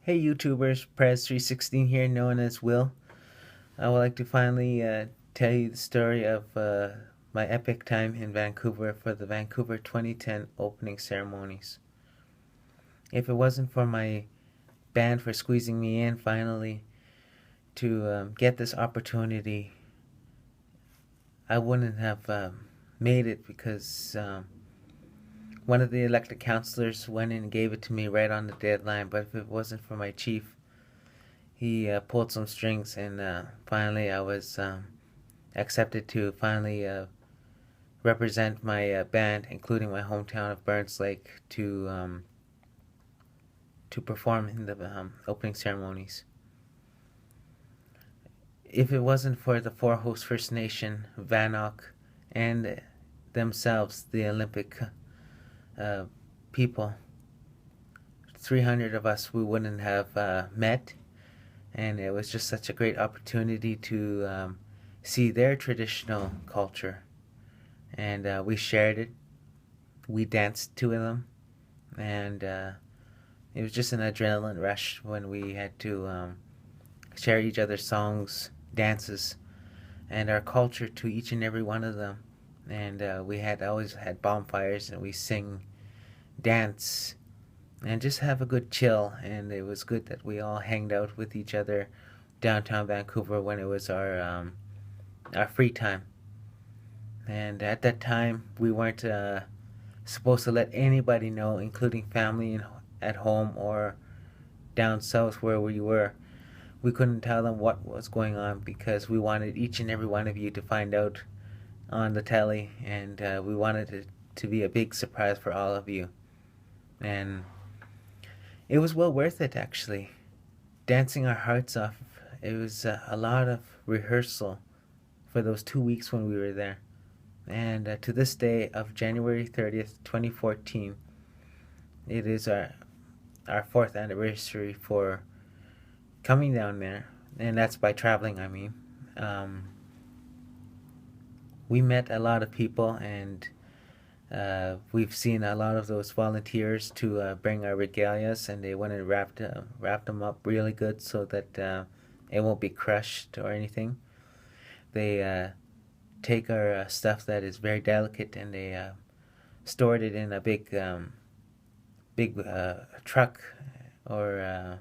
Hey YouTubers, Prez316 here, known as Will. I would like to finally tell you the story of my epic time in Vancouver for the Vancouver 2010 opening ceremonies. If it wasn't for my band for squeezing me in finally to get this opportunity, I wouldn't have made it because one of the elected councillors went in and gave it to me right on the deadline. But if it wasn't for my chief, he pulled some strings, and finally I was accepted to finally represent my band, including my hometown of Burns Lake, to perform in the opening ceremonies. If it wasn't for the four host First Nation, Vanok, and themselves, the Olympic uh, people, 300 of us, we wouldn't have met. And it was just such a great opportunity to see their traditional culture. And we shared it. We danced to them. And it was just an adrenaline rush when we had to share each other's songs, dances, and our culture to each and every one of them. And we had always had bonfires, and we sing, dance, and just have a good chill. And it was good that we all hanged out with each other downtown Vancouver when it was our free time. And at that time, we weren't supposed to let anybody know, including family at home or down south where we were. We couldn't tell them what was going on because we wanted each and every one of you to find out on the telly, and we wanted it to be a big surprise for all of you. And it was well worth it, actually. Dancing our hearts off. It was a lot of rehearsal for those 2 weeks when we were there. And to this day of January 30th, 2014, it is our fourth anniversary for coming down there. And that's by traveling, I mean. Um, we met a lot of people, and we've seen a lot of those volunteers to bring our regalias, and they went and wrapped them up really good so that it won't be crushed or anything. They take our stuff that is very delicate, and they stored it in a big truck or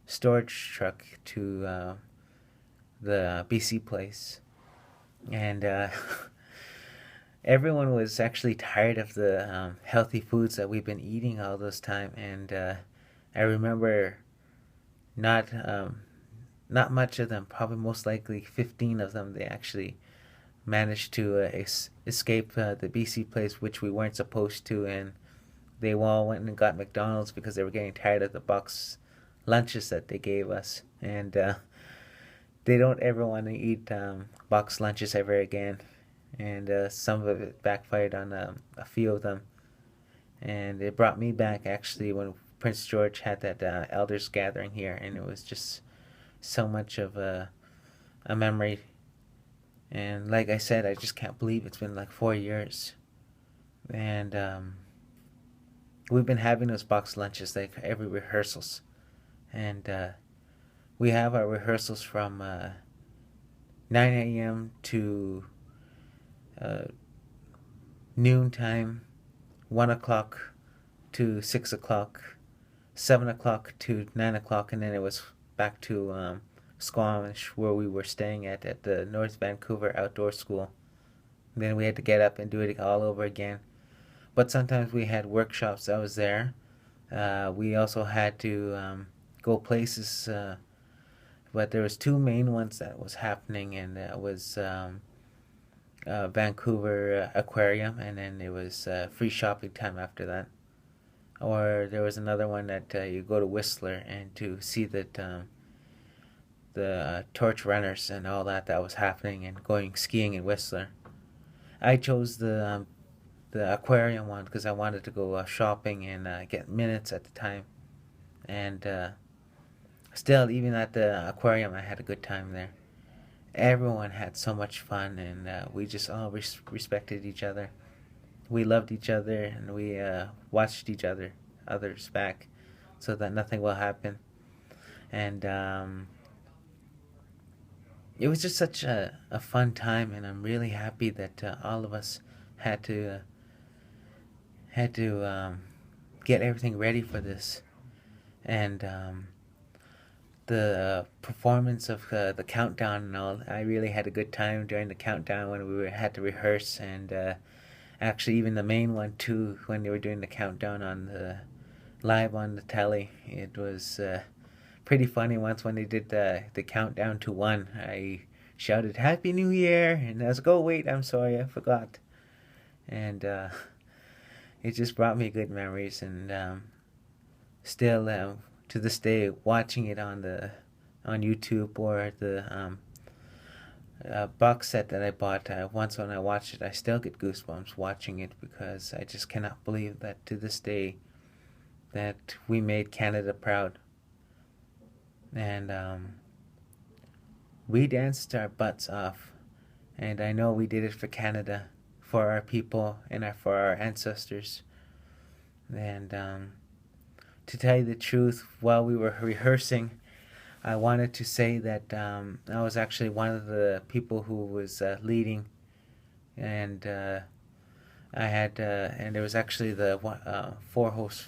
storage truck to the BC place, and everyone was actually tired of the healthy foods that we've been eating all this time. And I remember not not much of them, probably most likely 15 of them, they actually managed to escape the BC place, which we weren't supposed to. And they all went and got McDonald's because they were getting tired of the box lunches that they gave us. And they don't ever want to eat box lunches ever again. And some of it backfired on a few of them. And it brought me back actually when Prince George had that elders gathering here, and it was just so much of a memory. And like I said, I just can't believe it's been like 4 years. And we've been having those box lunches like every rehearsals. And we have our rehearsals from 9 a.m. to uh, noontime, 1 o'clock to 6 o'clock, 7 o'clock to 9 o'clock, and then it was back to Squamish, where we were staying at the North Vancouver Outdoor School. Then we had to get up and do it all over again. But sometimes we had workshops. I was there. We also had to go places, but there was two main ones that was happening, and that was Vancouver Aquarium, and then it was free shopping time after that. Or there was another one that you go to Whistler and to see that the torch runners and all that was happening, and going skiing in Whistler. I chose the aquarium one because I wanted to go shopping and get minutes at the time. And still, even at the aquarium, I had a good time there. Everyone had so much fun, and we just all respected each other. We loved each other, and we watched each others back, so that nothing will happen. And it was just such a fun time, and I'm really happy that all of us had to get everything ready for this. And the performance of the countdown and all, I really had a good time during the countdown when had to rehearse, and actually even the main one too, when they were doing the countdown on the live on the telly. It was pretty funny once when they did the countdown to one. I shouted Happy New Year, and I was like, oh wait, I'm sorry, I forgot. And it just brought me good memories, and still to this day, watching it on YouTube or the box set that I bought once when I watched it, I still get goosebumps watching it, because I just cannot believe that to this day that we made Canada proud. And we danced our butts off, and I know we did it for Canada, for our people, and for our ancestors. And to tell you the truth, while we were rehearsing, I wanted to say that I was actually one of the people who was leading, and I had, and there was actually the four host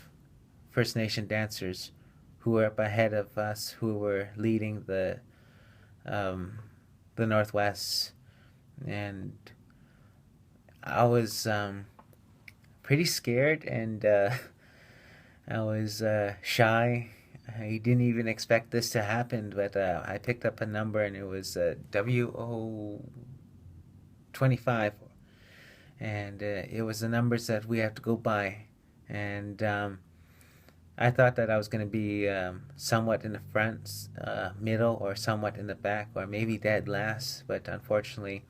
First Nation dancers who were up ahead of us, who were leading um, the Northwest, and I was pretty scared, and I was shy. I didn't even expect this to happen, but I picked up a number, and it was WO25, and it was the numbers that we have to go by. And I thought that I was going to be somewhat in the front, middle, or somewhat in the back, or maybe dead last. But unfortunately,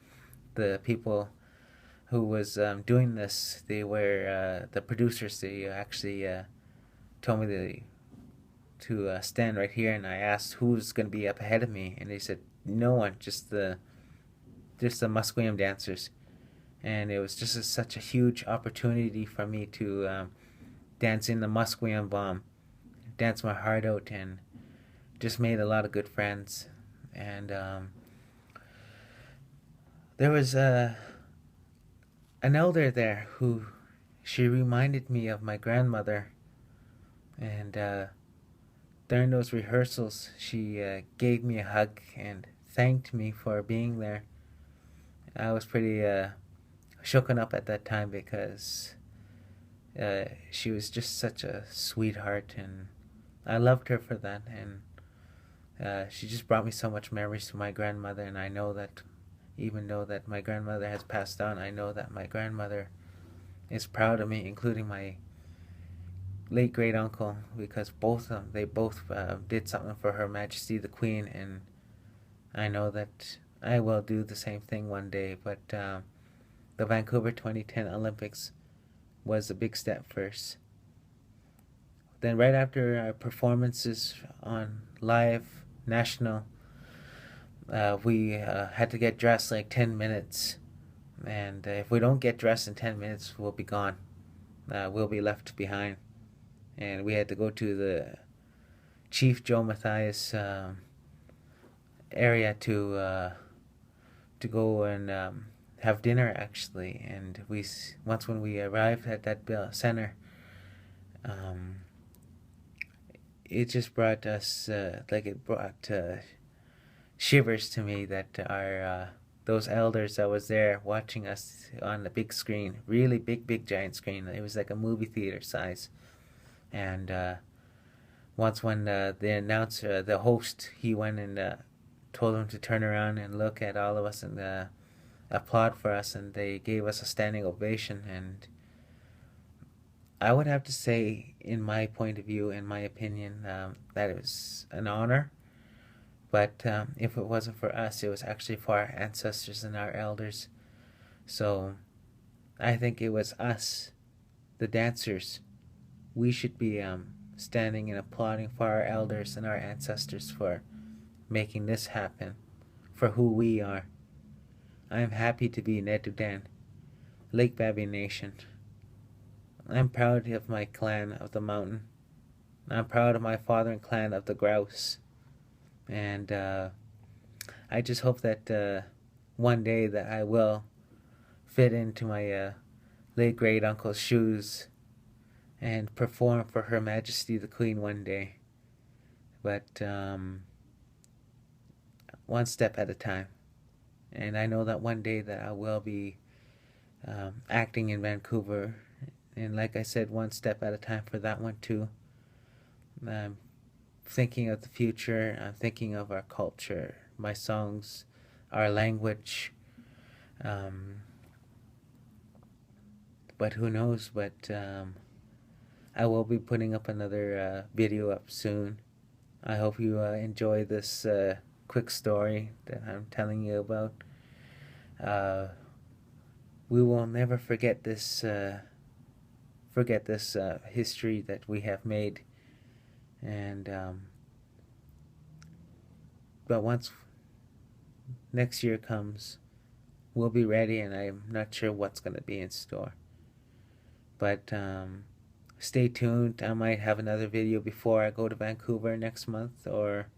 the people who was doing this, they were the producers. They actually told me to stand right here, and I asked who's going to be up ahead of me, and they said no one, just the Musqueam dancers. And it was just such a huge opportunity for me to dance in the Musqueam bomb, dance my heart out, and just made a lot of good friends. And there was an elder there who, she reminded me of my grandmother, and during those rehearsals, she gave me a hug and thanked me for being there. I was pretty shooken up at that time, because she was just such a sweetheart, and I loved her for that. And she just brought me so much memories to my grandmother, and I know that even though that my grandmother has passed on, I know that my grandmother is proud of me, including my late great uncle, because they both did something for Her Majesty the Queen, and I know that I will do the same thing one day. But the Vancouver 2010 Olympics was a big step first. Then right after our performances on live national, we had to get dressed like 10 minutes, and if we don't get dressed in 10 minutes, we'll be gone. We'll be left behind. And we had to go to the Chief Joe Mathias area to go and have dinner, actually. And once when we arrived at that center, it just brought us it brought shivers to me, that our those elders that was there watching us on the big screen, really big giant screen. It was like a movie theater size. And once when the announcer, the host, he went and told them to turn around and look at all of us and applaud for us, and they gave us a standing ovation. And I would have to say, in my point of view, in my opinion, that it was an honor. But if it wasn't for us, it was actually for our ancestors and our elders. So I think it was us, the dancers. We should be standing and applauding for our elders and our ancestors for making this happen, for who we are. I am happy to be Netudan, Lake Baby Nation. I'm proud of my clan of the mountain. I'm proud of my father and clan of the grouse. And I just hope that one day that I will fit into my late great uncle's shoes and perform for Her Majesty the Queen one day. But one step at a time. And I know that one day that I will be acting in Vancouver. And like I said, one step at a time for that one too. I'm thinking of the future. I'm thinking of our culture, my songs, our language. But who knows? But I will be putting up another video up soon. I hope you enjoy this quick story that I'm telling you about. We will never forget this history that we have made, and but once next year comes, we'll be ready, and I'm not sure what's going to be in store. But stay tuned. I might have another video before I go to Vancouver next month, or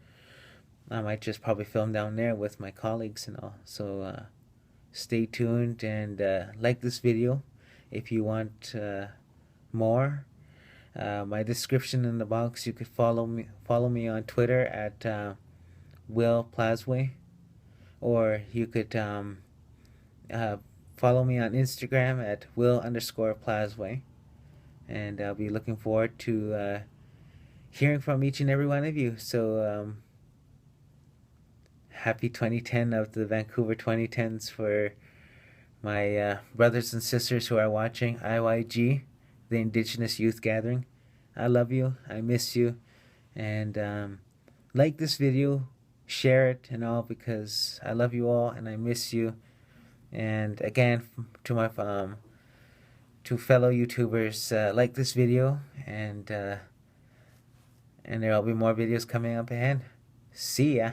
I might just probably film down there with my colleagues and all. So stay tuned and like this video if you want more. My description in the box. You could follow me on Twitter at Will Plasway, or you could follow me on Instagram at Will_Plasway, and I'll be looking forward to hearing from each and every one of you. So happy 2010 of the Vancouver 2010s for my brothers and sisters who are watching IYG, the Indigenous Youth Gathering. I love you. I miss you. And like this video, share it and all, because I love you all and I miss you. And again, to my to fellow YouTubers, like this video, and there will be more videos coming up ahead. See ya.